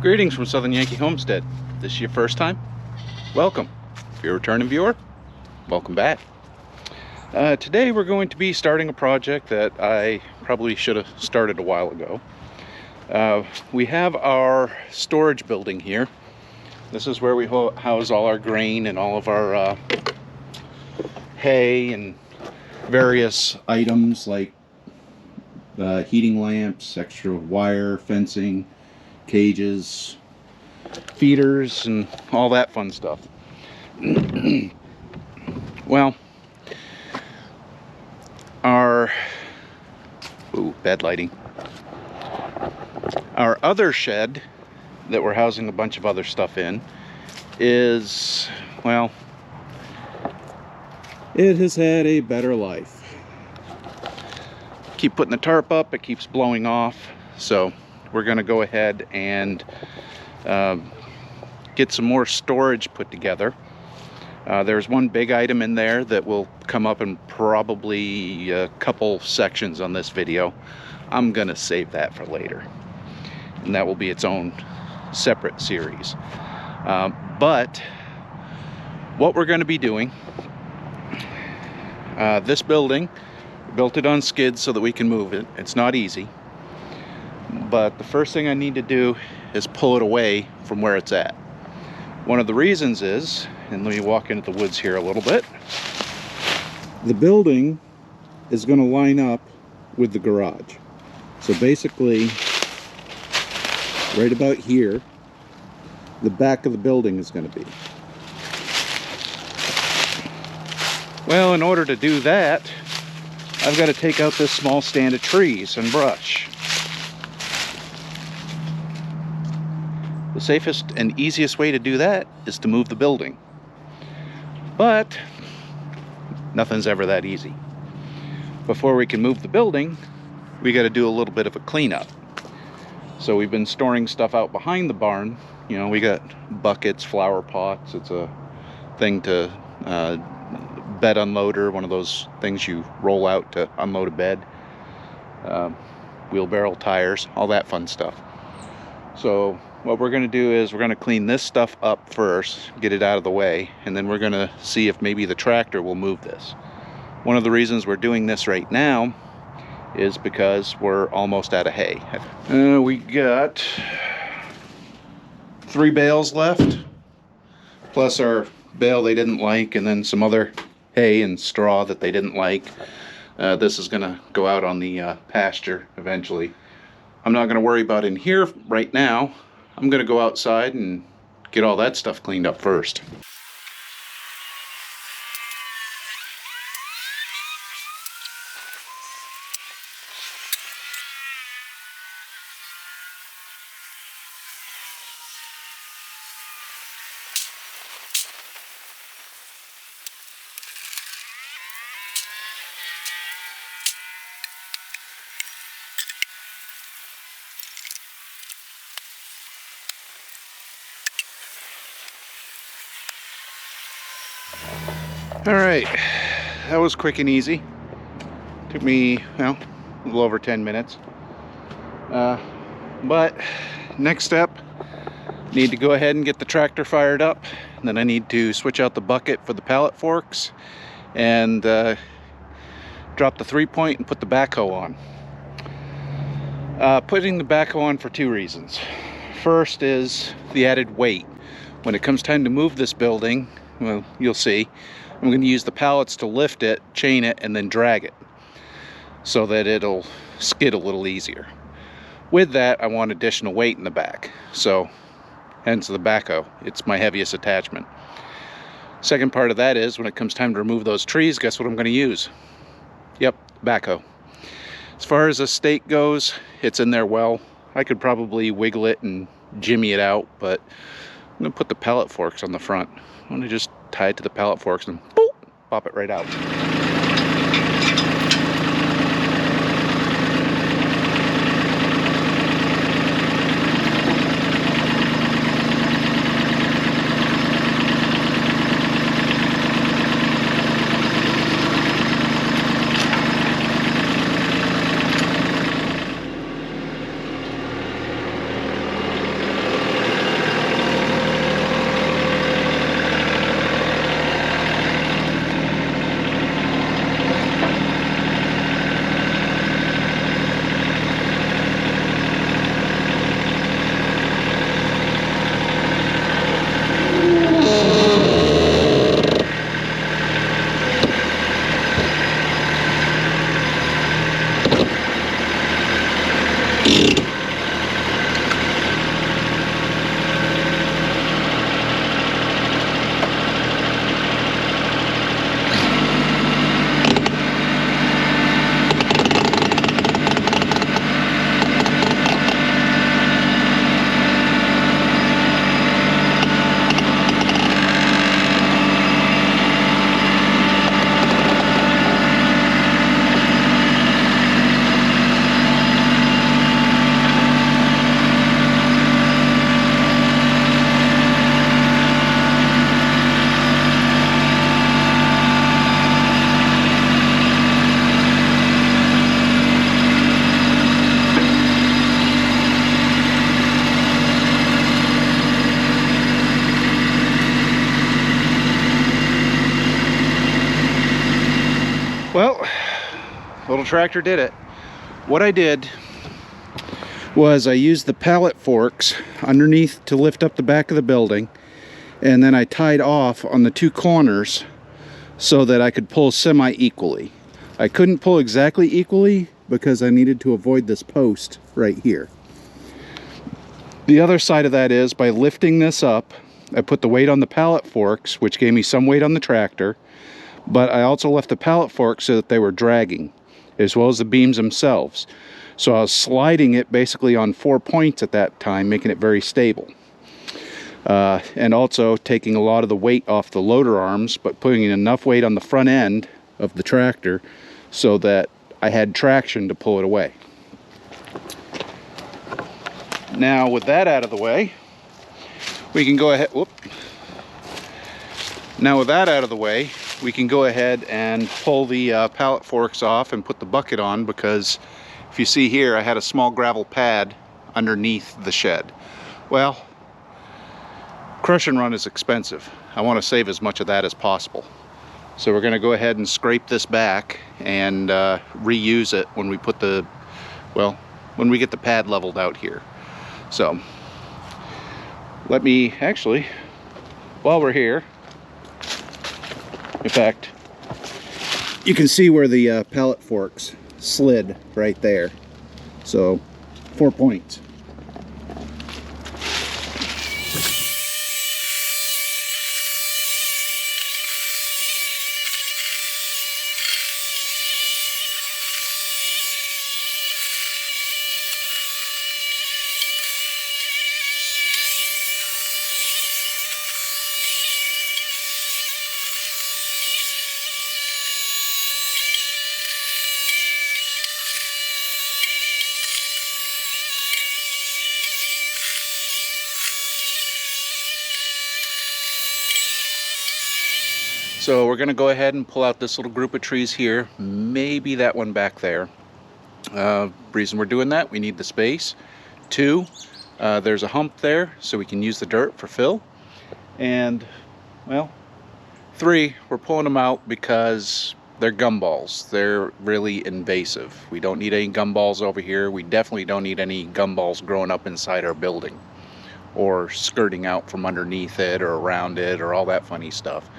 Greetings from Southern Yankee Homestead. This is your first time? Welcome. If you're a returning viewer, welcome back. Today we're going to be starting a project that I probably should have started a while ago. We have our storage building here. This is where we house all our grain and all of our hay and various items like heating lamps, extra wire, fencing, cages, feeders, and all that fun stuff. Well, bad lighting. Our other shed that we're housing a bunch of other stuff in is, well, it has had a better life. Keep putting the tarp up, it keeps blowing off, so we're going to go ahead and get some more storage put together. There's one big item in there that will come up in probably a couple sections on this video. I'm going to save that for later, and that will be its own separate series. But what we're going to be doing, this building, we built it on skids so that we can move it. It's not easy. But the first thing I need to do is pull it away from where it's at. One of the reasons is, and let me walk into the woods here a little bit, the building is going to line up with the garage. So basically, right about here, the back of the building is going to be. Well, in order to do that, I've got to take out this small stand of trees and brush. The safest and easiest way to do that is to move the building. But nothing's ever that easy. Before we can move the building, we got to do a little bit of a cleanup. So we've been storing stuff out behind the barn. You know, we got buckets, flower pots. It's a thing to bed unloader, one of those things you roll out to unload a bed. Wheelbarrow tires, all that fun stuff. So what we're going to do is we're going to clean this stuff up first, get it out of the way, and then we're going to see if maybe the tractor will move this. One of the reasons we're doing this right now is because we're almost out of hay. We got 3 bales left, plus our bale they didn't like, and then some other hay and straw that they didn't like. This is going to go out on the pasture eventually. I'm not going to worry about in here right now. I'm going to go outside and get all that stuff cleaned up first. Alright, that was quick and easy. Took me, well, a little over 10 minutes. But next step, need to go ahead and get the tractor fired up. And then I need to switch out the bucket for the pallet forks and drop the 3-point and put the backhoe on. Putting the backhoe on for 2 reasons. First is the added weight. When it comes time to move this building, well, you'll see, I'm going to use the pallets to lift it, chain it, and then drag it so that it'll skid a little easier. With that, I want additional weight in the back, so hence the backhoe. It's my heaviest attachment. Second part of that is when it comes time to remove those trees, guess what I'm going to use? Yep, backhoe. As far as the stake goes, it's in there well. I could probably wiggle it and jimmy it out, but I'm going to put the pallet forks on the front. I'm going to just tie it to the pallet forks and boop, pop it right out. little tractor did it. What I did was I used the pallet forks underneath to lift up the back of the building, and then I tied off on the two corners so that I could pull semi-equally. I couldn't pull exactly equally because I needed to avoid this post right here. The other side of that is by lifting this up, I put the weight on the pallet forks, which gave me some weight on the tractor, but I also left the pallet forks so that they were dragging, as well as the beams themselves. So I was sliding it basically on 4 points at that time, making it very stable. And also taking a lot of the weight off the loader arms, but putting enough weight on the front end of the tractor so that I had traction to pull it away. Now with that out of the way, we can go ahead, Now with that out of the way, we can go ahead and pull the pallet forks off and put the bucket on, because if you see here, I had a small gravel pad underneath the shed. Well, crush and run is expensive. I want to save as much of that as possible. So we're going to go ahead and scrape this back and reuse it when we put the, well, when we get the pad leveled out here. So let me actually, while we're here, in fact, you can see where the pallet forks slid right there. So 4 points. So we're going to go ahead and pull out this little group of trees here, maybe that one back there. Reason we're doing that, we need the space. 2, there's a hump there, so we can use the dirt for fill. And, well, 3, we're pulling them out because they're gumballs. They're really invasive. We don't need any gumballs over here. We definitely don't need any gumballs growing up inside our building or skirting out from underneath it or around it or all that funny stuff.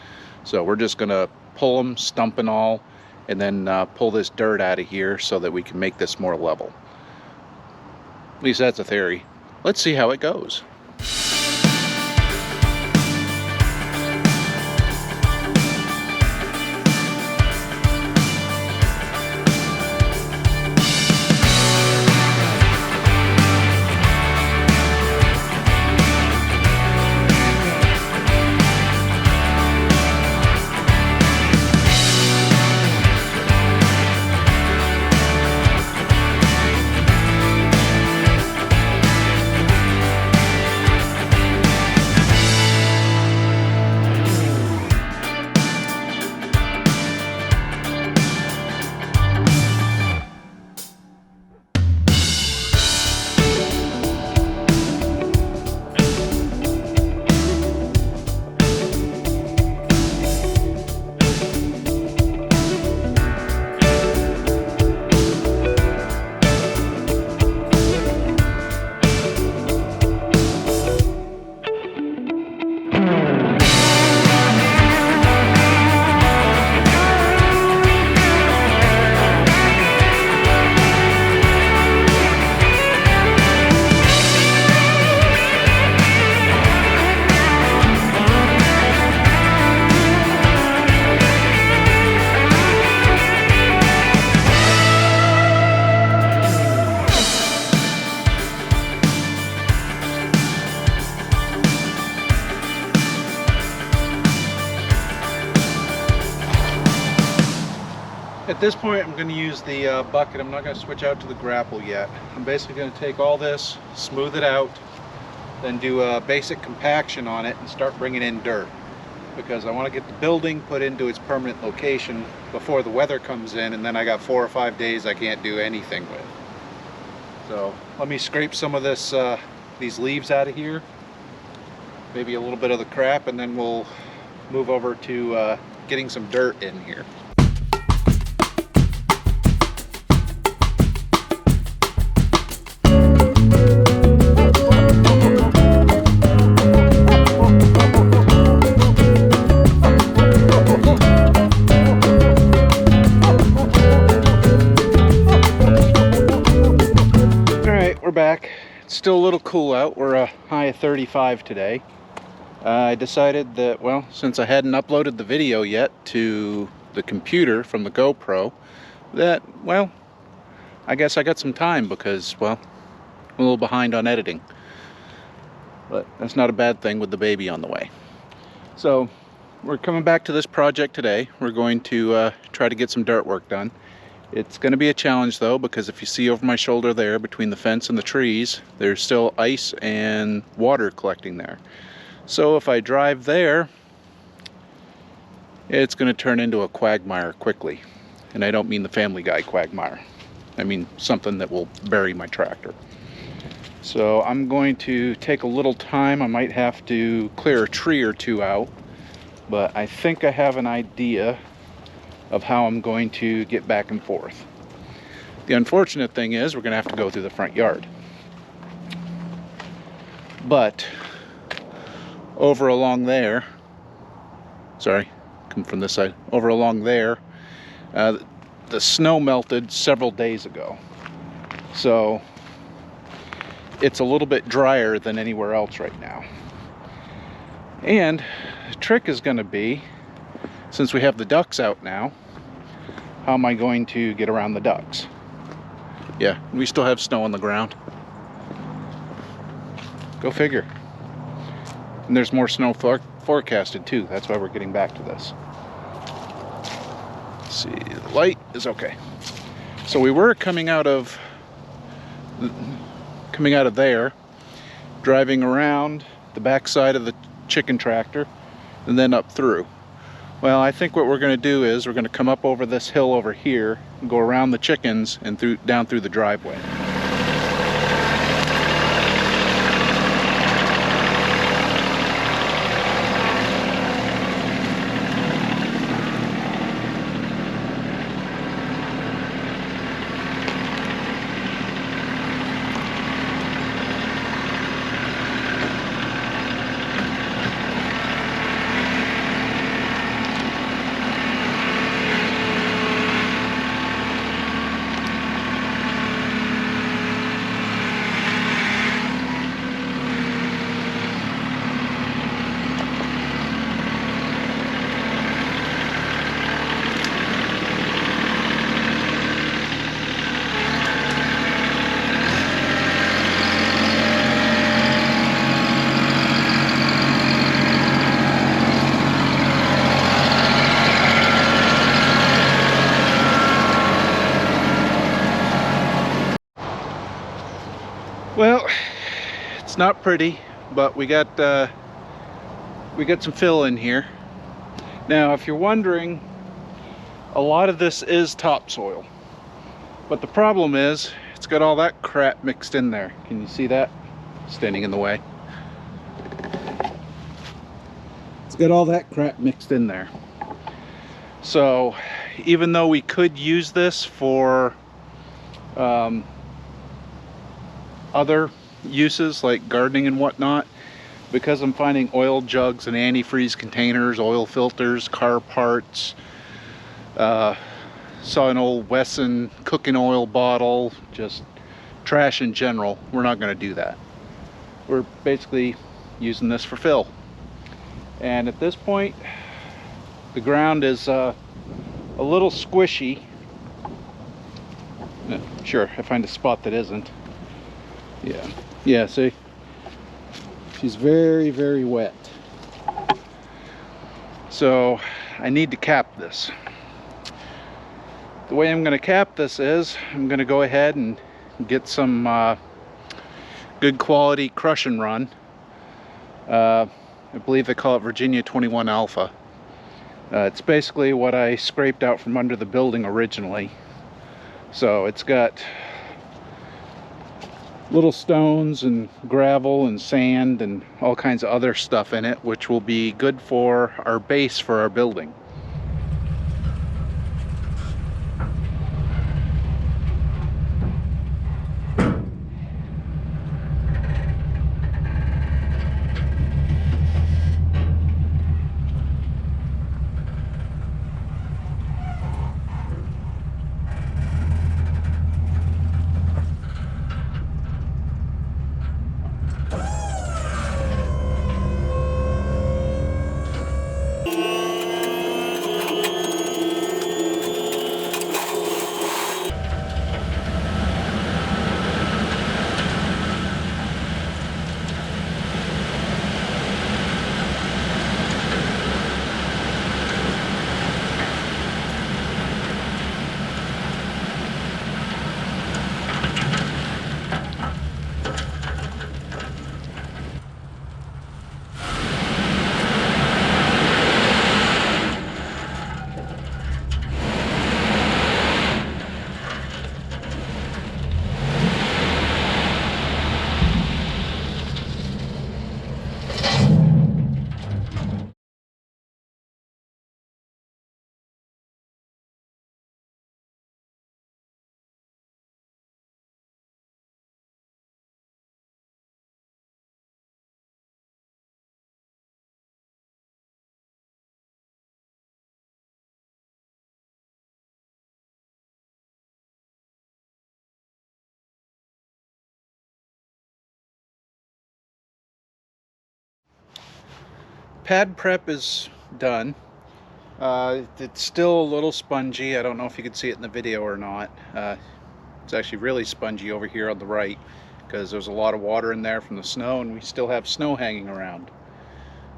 So we're just gonna pull them, stump and all, and then pull this dirt out of here so that we can make this more level. At least that's a theory. Let's see how it goes. At this point, I'm going to use the bucket. I'm not going to switch out to the grapple yet. I'm basically going to take all this, smooth it out, then do a basic compaction on it and start bringing in dirt, because I want to get the building put into its permanent location before the weather comes in, and then I got 4 or 5 days I can't do anything with. So let me scrape some of this these leaves out of here, maybe a little bit of the crap, and then we'll move over to getting some dirt in here. still a little cool out. We're a high of 35 today. I decided that, well, since I hadn't uploaded the video yet to the computer from the GoPro, that, well, I guess I got some time because, well, I'm a little behind on editing. But that's not a bad thing with the baby on the way. So we're coming back to this project today. We're going to try to get some dirt work done. It's going to be a challenge though, because if you see over my shoulder there between the fence and the trees, there's still ice and water collecting there. So if I drive there, it's going to turn into a quagmire quickly. And I don't mean the Family Guy quagmire. I mean something that will bury my tractor. So I'm going to take a little time. I might have to clear a tree or two out, but I think I have an idea of how I'm going to get back and forth. The unfortunate thing is we're going to have to go through the front yard. But over along there, sorry, come from this side, over along there, the snow melted several days ago. So it's a little bit drier than anywhere else right now. And the trick is going to be, since we have the ducks out now, how am I going to get around the ducks? Yeah, we still have snow on the ground. Go figure. And there's more snow forecasted too. That's why we're getting back to this. Let's see, the light is okay. So we were coming out of there, driving around the back side of the chicken tractor and then up through. Well, I think what we're going to do is we're going to come up over this hill over here and go around the chickens and down through the driveway. Well, it's not pretty, but we got some fill in here. Now, if you're wondering, a lot of this is topsoil, but the problem is it's got all that crap mixed in there. Can you see that? Standing in the way. It's got all that crap mixed in there. So even though we could use this for other uses like gardening and whatnot, because I'm finding oil jugs and antifreeze containers, oil filters, car parts, saw an old Wesson cooking oil bottle, just trash in general, we're not going to do that. We're basically using this for fill. And at this point the ground is a little squishy. Sure, if I find a spot that isn't. Yeah, see? She's very, very wet. So I need to cap this. The way I'm going to cap this is I'm going to go ahead and get some good quality crush and run. I believe they call it Virginia 21 Alpha. It's basically what I scraped out from under the building originally. So it's got little stones and gravel and sand and all kinds of other stuff in it, which will be good for our base for our building. pad prep is done. It's still a little spongy. I don't know if you can see it in the video or not. It's actually really spongy over here on the right because there's a lot of water in there from the snow, and we still have snow hanging around.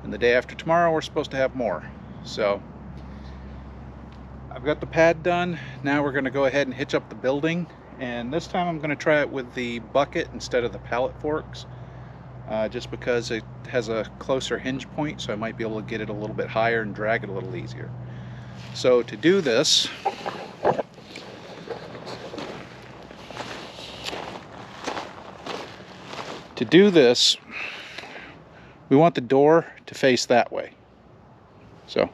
And the day after tomorrow we're supposed to have more. So I've got the pad done. Now we're going to go ahead and hitch up the building, and this time I'm going to try it with the bucket instead of the pallet forks, just because it has a closer hinge point, so I might be able to get it a little bit higher and drag it a little easier. So to do this, we want the door to face that way. So,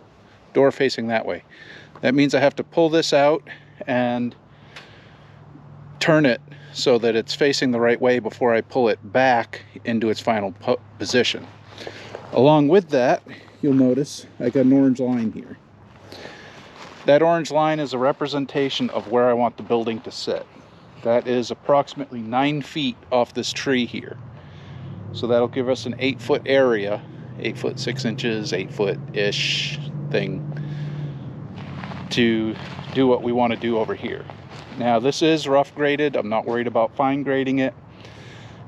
door facing that way. That means I have to pull this out and turn it so that it's facing the right way before I pull it back into its final position. Along with that, you'll notice I got an orange line here. That orange line is a representation of where I want the building to sit. That is approximately 9 feet off this tree here. So that'll give us an 8-foot area, 8 foot 6 inches, 8 foot-ish thing to do what we want to do over here. Now this is rough graded. I'm not worried about fine grading it.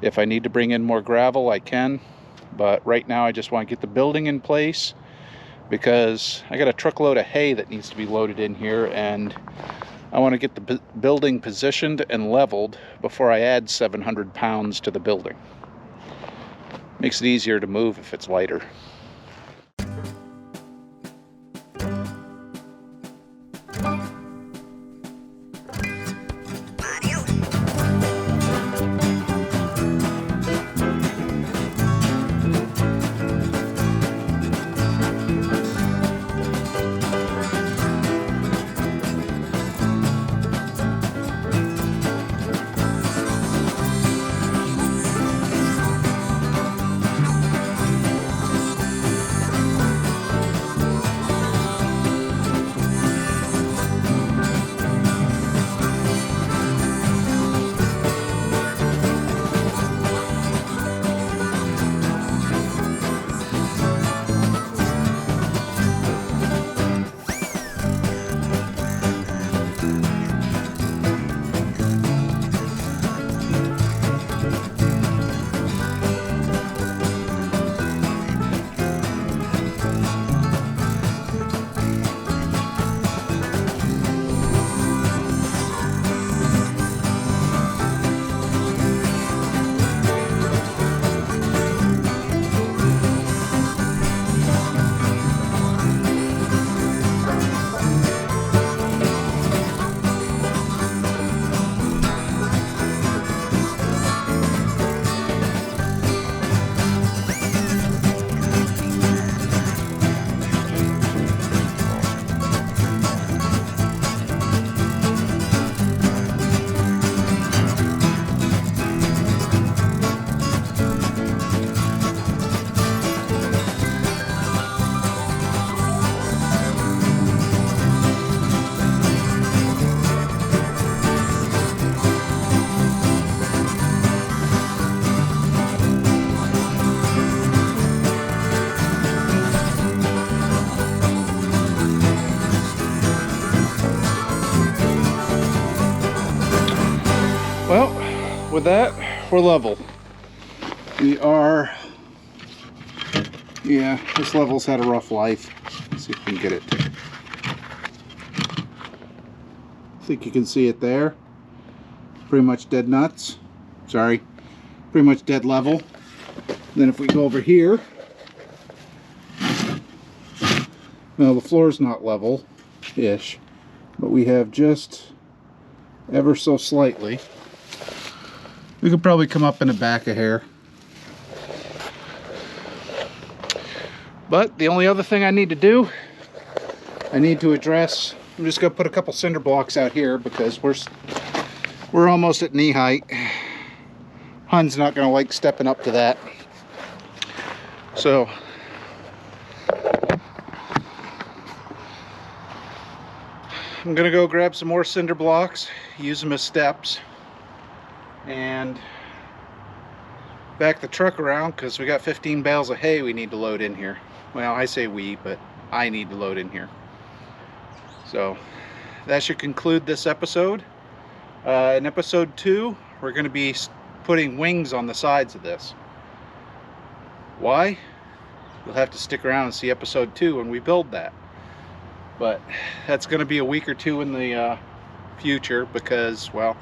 If I need to bring in more gravel, I can. But right now I just want to get the building in place because I got a truckload of hay that needs to be loaded in here, and I want to get the building positioned and leveled before I add 700 pounds to the building. Makes it easier to move if it's lighter. With that, we're level. We are, yeah, this level's had a rough life. Let's see if we can get it. I think you can see it there. Pretty much dead nuts. Sorry, pretty much dead level. Then if we go over here, well, the floor's not level-ish, but we have just ever so slightly. We could probably come up in the back a hair. But the only other thing I need to do, I need to address, I'm just gonna put a couple cinder blocks out here because we're almost at knee height. Hun's not gonna like stepping up to that. So I'm gonna go grab some more cinder blocks, use them as steps, and back the truck around because we got 15 bales of hay we need to load in here. Well, I say we, but I need to load in here. So that should conclude this episode. In episode 2, we're going to be putting wings on the sides of this. Why? You'll have to stick around and see episode 2 when we build that. But that's going to be a week or two in the future because, well,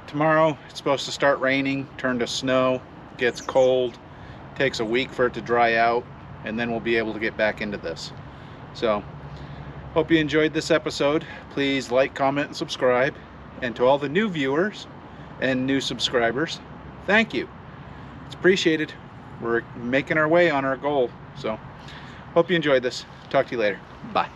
tomorrow it's supposed to start raining, turn to snow, gets cold, takes a week for it to dry out, and then we'll be able to get back into this. So hope you enjoyed this episode. Please like, comment, and subscribe. And to all the new viewers and new subscribers, thank you. It's appreciated. We're making our way on our goal. So hope you enjoyed this. Talk to you later. Bye.